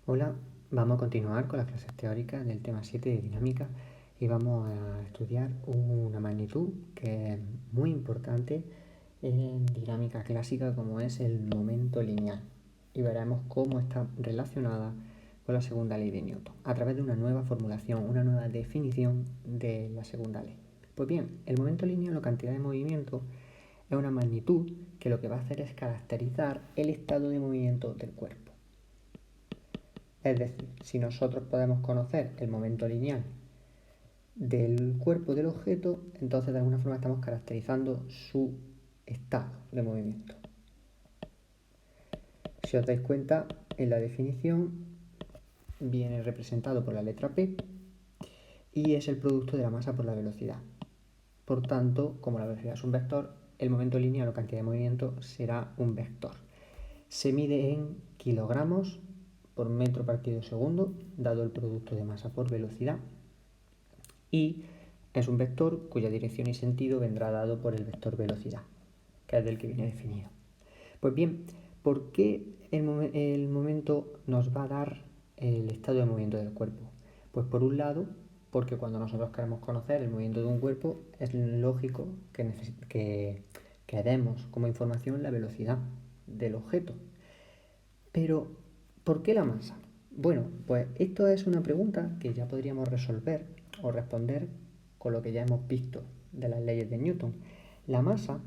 Hola, vamos a continuar con las clases teóricas del tema 7 de dinámica y vamos a estudiar una magnitud que es muy importante en dinámica clásica como es el momento lineal y veremos cómo está relacionada con la segunda ley de Newton a través de una nueva formulación, una nueva definición de la segunda ley. Pues bien, el momento lineal o cantidad de movimiento es una magnitud que lo que va a hacer es caracterizar el estado de movimiento del cuerpo. Es decir, si nosotros podemos conocer el momento lineal del cuerpo del objeto, entonces de alguna forma estamos caracterizando su estado de movimiento. Si os dais cuenta, en la definición viene representado por la letra P y es el producto de la masa por la velocidad. Por tanto, como la velocidad es un vector, el momento lineal o cantidad de movimiento será un vector. Se mide en kilogramos por metro partido segundo, dado el producto de masa por velocidad, y es un vector cuya dirección y sentido vendrá dado por el vector velocidad, que es del que viene definido. Pues bien, ¿por qué el momento nos va a dar el estado de movimiento del cuerpo? Pues por un lado, porque cuando nosotros queremos conocer el movimiento de un cuerpo, es lógico que demos como información la velocidad del objeto. Pero, ¿por qué la masa? Bueno, pues esto es una pregunta que ya podríamos resolver o responder con lo que ya hemos visto de las leyes de Newton. La masa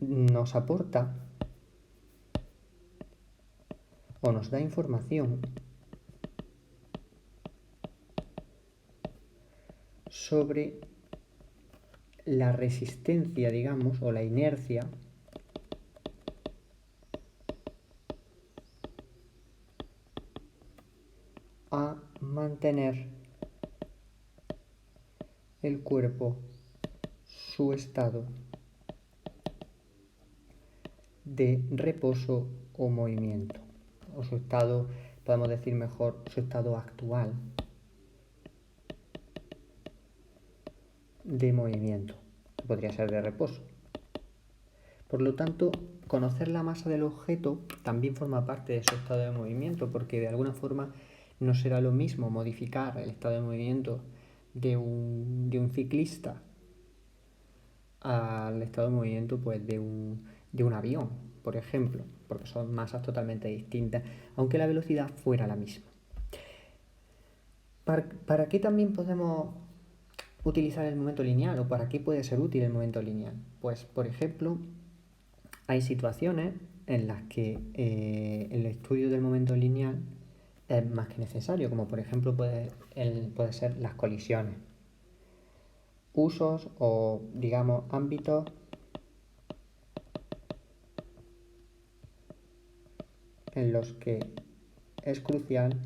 nos aporta o nos da información sobre la resistencia, digamos, o la inercia a mantener el cuerpo su estado de reposo o movimiento, o su estado, podemos decir mejor, su estado actual de movimiento, que podría ser de reposo. Por lo tanto, conocer la masa del objeto también forma parte de su estado de movimiento, porque de alguna forma no será lo mismo modificar el estado de movimiento de un ciclista al estado de movimiento pues, de un avión, por ejemplo, porque son masas totalmente distintas, aunque la velocidad fuera la misma. ¿Para qué también podemos utilizar el momento lineal o para qué puede ser útil el momento lineal? Pues, por ejemplo, hay situaciones en las que el estudio del momento lineal es más que necesario, como por ejemplo puede ser las colisiones. Usos o, digamos, ámbitos en los que es crucial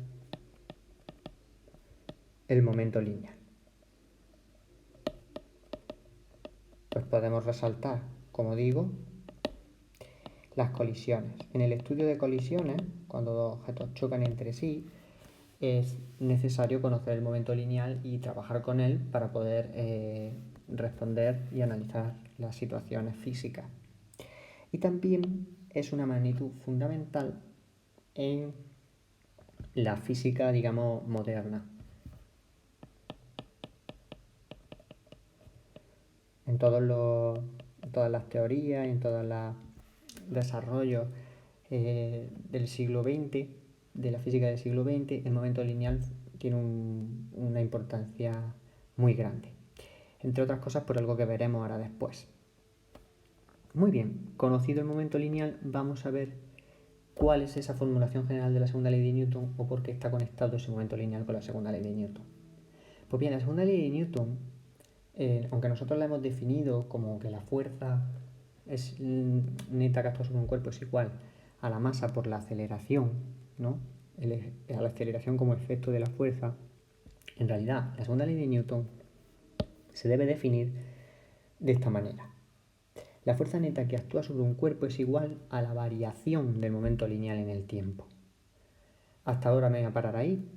el momento lineal. Pues podemos resaltar, como digo, las colisiones. En el estudio de colisiones, cuando dos objetos chocan entre sí, es necesario conocer el momento lineal y trabajar con él para poder responder y analizar las situaciones físicas. Y también es una magnitud fundamental en la física, digamos, moderna. En todas las teorías, en todos los desarrollos del siglo XX, de la física del siglo XX, el momento lineal tiene una importancia muy grande. Entre otras cosas por algo que veremos ahora después. Muy bien, conocido el momento lineal, vamos a ver cuál es esa formulación general de la segunda ley de Newton o por qué está conectado ese momento lineal con la segunda ley de Newton. Pues bien, la segunda ley de Newton, aunque nosotros la hemos definido como que la fuerza es neta que actúa sobre un cuerpo es igual a la masa por la aceleración, ¿no? A la aceleración como efecto de la fuerza, en realidad la segunda ley de Newton se debe definir de esta manera. La fuerza neta que actúa sobre un cuerpo es igual a la variación del momento lineal en el tiempo. Hasta ahora me voy a parar ahí.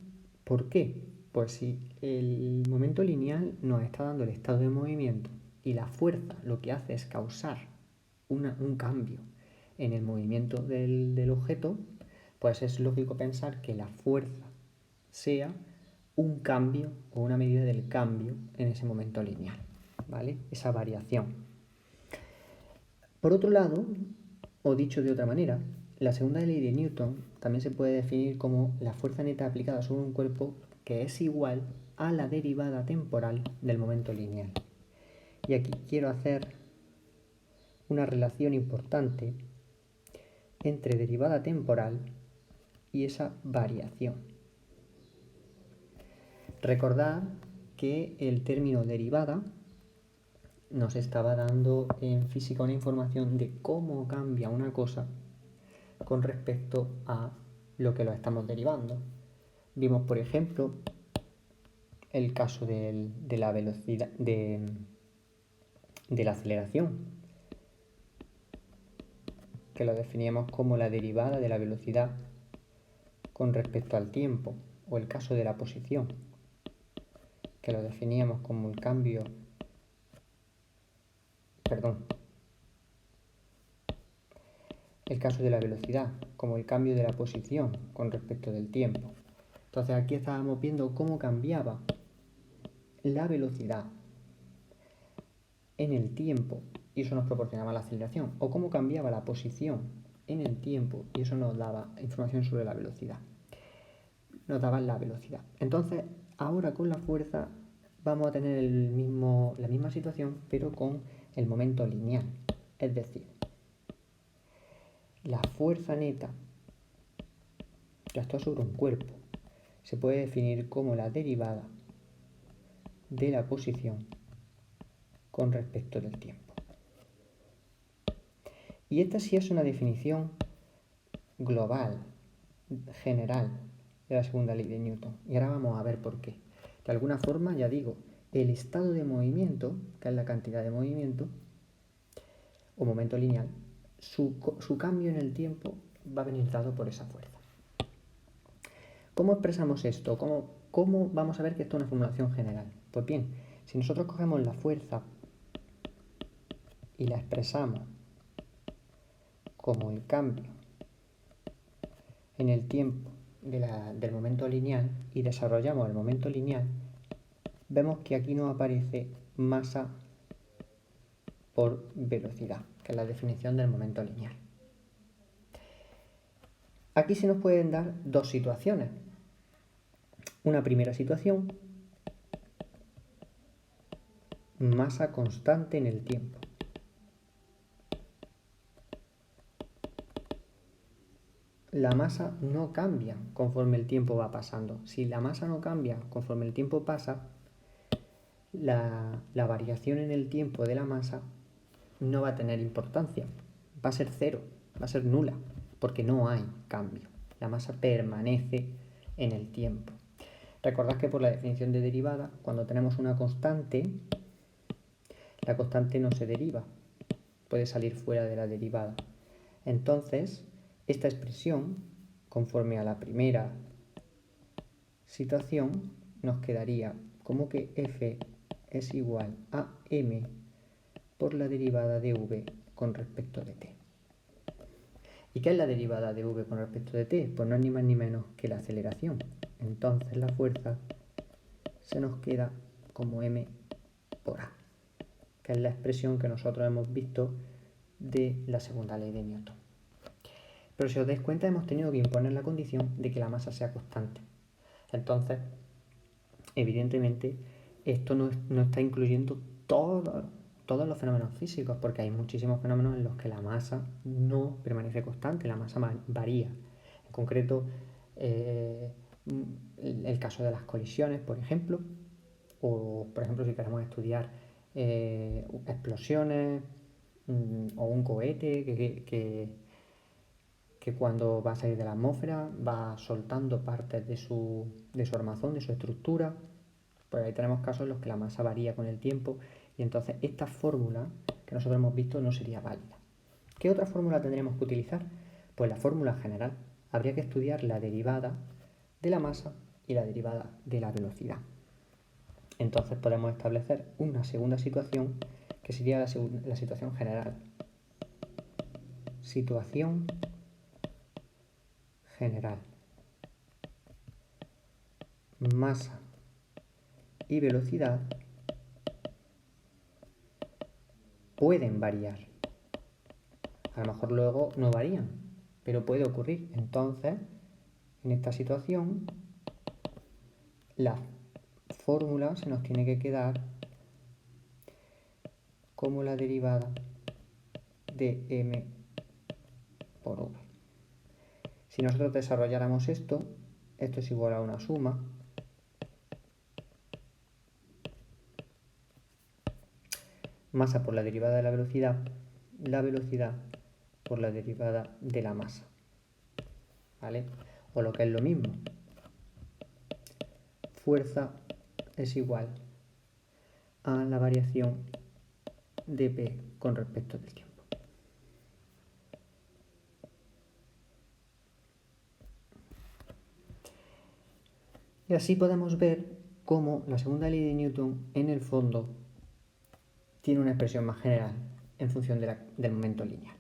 ¿Por qué? Pues si el momento lineal nos está dando el estado de movimiento y la fuerza lo que hace es causar un cambio en el movimiento del objeto, pues es lógico pensar que la fuerza sea un cambio o una medida del cambio en ese momento lineal, ¿vale? Esa variación. Por otro lado, o dicho de otra manera, la segunda ley de Newton también se puede definir como la fuerza neta aplicada sobre un cuerpo que es igual a la derivada temporal del momento lineal. Y aquí quiero hacer una relación importante entre derivada temporal y esa variación. Recordad que el término derivada nos estaba dando en física una información de cómo cambia una cosa con respecto a lo que lo estamos derivando. Vimos, por ejemplo, el caso de la velocidad, de la aceleración, que lo definíamos como la derivada de la velocidad con respecto al tiempo, o el caso de la posición, que lo definíamos como el cambio, el caso de la velocidad como el cambio de la posición con respecto del tiempo. Entonces aquí estábamos viendo cómo cambiaba la velocidad en el tiempo y eso nos proporcionaba la aceleración, o cómo cambiaba la posición en el tiempo y eso nos daba información sobre la velocidad. Nos daba la velocidad. Entonces, ahora con la fuerza vamos a tener la misma situación, pero con el momento lineal. Es decir, la fuerza neta que actúa sobre un cuerpo se puede definir como la derivada de la posición con respecto del tiempo. Y esta sí es una definición global, general, de la segunda ley de Newton. Y ahora vamos a ver por qué. De alguna forma, ya digo, el estado de movimiento, que es la cantidad de movimiento, o momento lineal, su cambio en el tiempo va a venir dado por esa fuerza. ¿Cómo expresamos esto? ¿Cómo vamos a ver que esto es una formulación general? Pues bien, si nosotros cogemos la fuerza y la expresamos como el cambio en el tiempo del momento lineal y desarrollamos el momento lineal, vemos que aquí nos aparece masa por velocidad, que es la definición del momento lineal. Aquí se nos pueden dar dos situaciones. Una primera situación, masa constante en el tiempo. La masa no cambia conforme el tiempo va pasando. Si la masa no cambia conforme el tiempo pasa, la variación en el tiempo de la masa no va a tener importancia. Va a ser cero, va a ser nula, porque no hay cambio. La masa permanece en el tiempo. Recordad que por la definición de derivada, cuando tenemos una constante, la constante no se deriva, puede salir fuera de la derivada. Entonces, esta expresión, conforme a la primera situación, nos quedaría como que f es igual a m por la derivada de v con respecto de t. ¿Y qué es la derivada de v con respecto de t? Pues no es ni más ni menos que la aceleración. Entonces la fuerza se nos queda como m por a, que es la expresión que nosotros hemos visto de la segunda ley de Newton. Pero si os dais cuenta, hemos tenido que imponer la condición de que la masa sea constante. Entonces, evidentemente, esto no está incluyendo todos los fenómenos físicos, porque hay muchísimos fenómenos en los que la masa no permanece constante, la masa varía. En concreto, el caso de las colisiones, por ejemplo, o por ejemplo si queremos estudiar explosiones o un cohete que cuando va a salir de la atmósfera va soltando partes de su armazón, de su estructura. Pues ahí tenemos casos en los que la masa varía con el tiempo y entonces esta fórmula que nosotros hemos visto no sería válida. ¿Qué otra fórmula tendríamos que utilizar? Pues la fórmula general. Habría que estudiar la derivada de la masa y la derivada de la velocidad. Entonces podemos establecer una segunda situación que sería la situación general. situación general. Masa y velocidad pueden variar. A lo mejor luego no varían, pero puede ocurrir. Entonces, en esta situación, la fórmula se nos tiene que quedar como la derivada de m por v. Si nosotros desarrolláramos esto es igual a una suma masa por la derivada de la velocidad por la derivada de la masa, ¿vale? O lo que es lo mismo, fuerza es igual a la variación de P con respecto del tiempo. Y así podemos ver cómo la segunda ley de Newton, en el fondo, tiene una expresión más general en función del momento lineal.